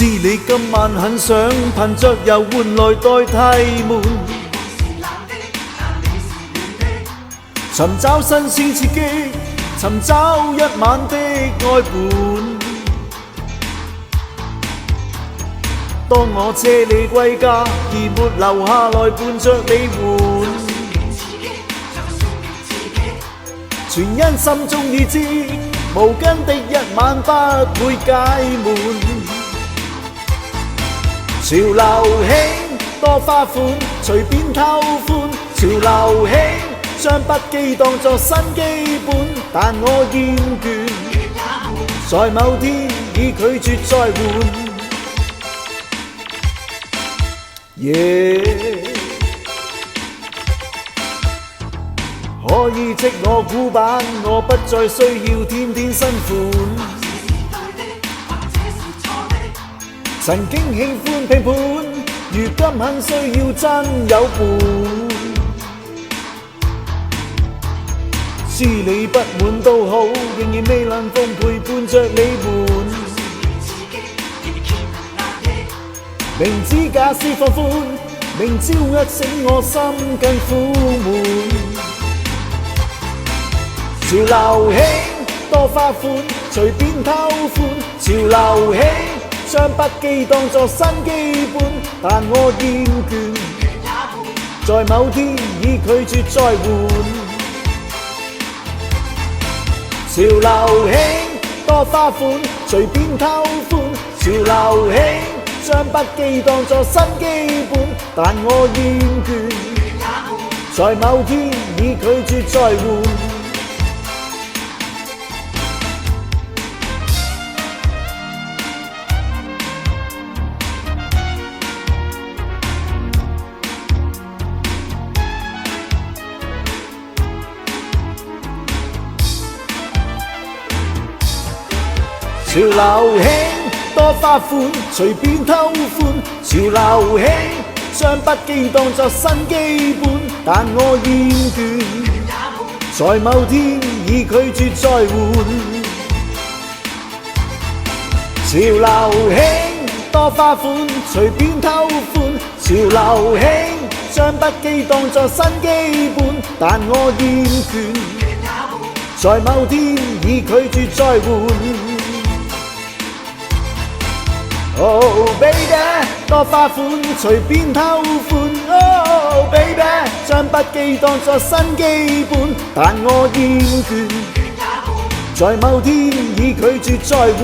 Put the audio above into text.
知你今晚很想憑着遊玩來代替悶，尋找新鮮刺激，尋找一晚的愛伴。當我車你歸家，而沒留下來伴着你玩，全因心中已知，無根的一晚不會解悶。潮流興多花款，隨便偷歡。潮流興將不羈當作新基本，但我厭倦，在某天已拒絕再換。可以即我古板，我不再需要天天新款。曾經喜歡拼盤，如今很需要真有伴。知你不滿都好，仍然未能奉陪伴着你玩。明知假使放寬，明朝一醒我心更苦悶。潮流興多花款，隨便偷歡。潮流興將不羈當作新基本，但我厭倦，在某天已拒絕再換。潮流興多花款，隨便偷歡。潮流興將不羈當作新基本，但我厭倦，在某天已拒絕再換。潮流興多花款，隨便偷歡。潮流興將不羈當作新基本，但我厭倦，在某天已拒絕再換。潮流興多花款，隨便偷歡。潮流興將不羈當作新基本，但我厭倦，在某天已拒絕再換。Oh baby， 多花款，隨便偷歡。Oh baby， 將不羈當作新基本，但我厭倦，在某天已拒絕再換。